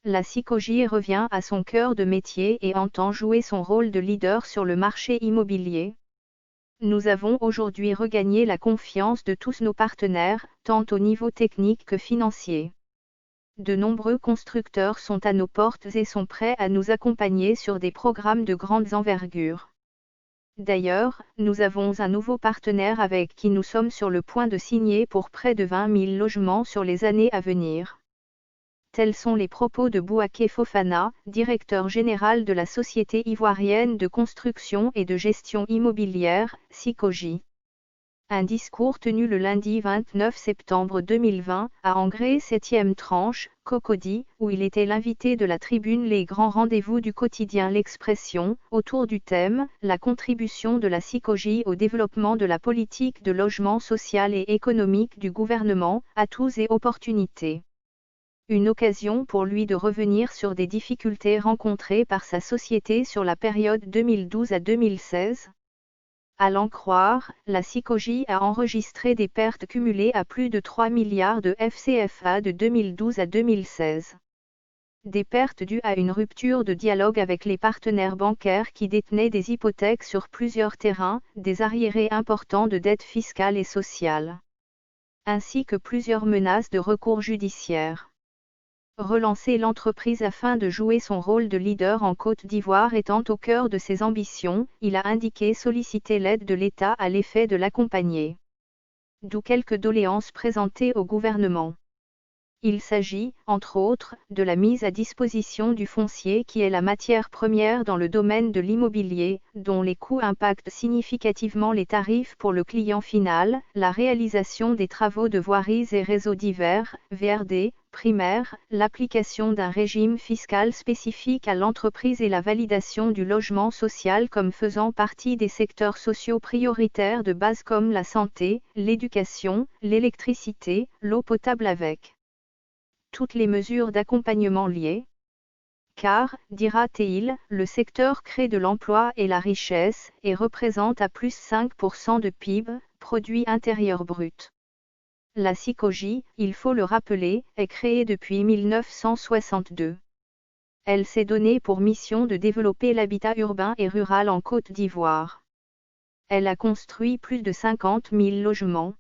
la Sicogi revient à son cœur de métier et entend jouer son rôle de leader sur le marché immobilier. Nous avons aujourd'hui regagné la confiance de tous nos partenaires, tant au niveau technique que financier. De nombreux constructeurs sont à nos portes et sont prêts à nous accompagner sur des programmes de grande envergure. D'ailleurs, nous avons un nouveau partenaire avec qui nous sommes sur le point de signer pour près de 20 000 logements sur les années à venir. Tels sont les propos de Bouaké Fofana, directeur général de la Société ivoirienne de construction et de gestion immobilière, Sicogi. Un discours tenu le lundi 29 septembre 2020, à Angré 7e tranche, Cocody, où il était l'invité de la tribune Les Grands Rendez-vous du quotidien L'Expression, autour du thème « La contribution de la Sicogi au développement de la politique de logement social et économique du gouvernement, atouts et opportunités ». Une occasion pour lui de revenir sur des difficultés rencontrées par sa société sur la période 2012 à 2016. À l'en croire, la Sicogi a enregistré des pertes cumulées à plus de 3 milliards de FCFA de 2012 à 2016. Des pertes dues à une rupture de dialogue avec les partenaires bancaires qui détenaient des hypothèques sur plusieurs terrains, des arriérés importants de dettes fiscales et sociales, ainsi que plusieurs menaces de recours judiciaires. Relancer l'entreprise afin de jouer son rôle de leader en Côte d'Ivoire étant au cœur de ses ambitions, il a indiqué solliciter l'aide de l'État à l'effet de l'accompagner. D'où quelques doléances présentées au gouvernement. Il s'agit, entre autres, de la mise à disposition du foncier qui est la matière première dans le domaine de l'immobilier, dont les coûts impactent significativement les tarifs pour le client final, la réalisation des travaux de voiries et réseaux divers, VRD, primaires, l'application d'un régime fiscal spécifique à l'entreprise et la validation du logement social comme faisant partie des secteurs sociaux prioritaires de base comme la santé, l'éducation, l'électricité, l'eau potable avec toutes les mesures d'accompagnement liées. Car, dira-t-il, le secteur crée de l'emploi et la richesse, et représente à plus 5% de PIB, produit intérieur brut. La Sicogi, il faut le rappeler, est créée depuis 1962. Elle s'est donnée pour mission de développer l'habitat urbain et rural en Côte d'Ivoire. Elle a construit plus de 50 000 logements.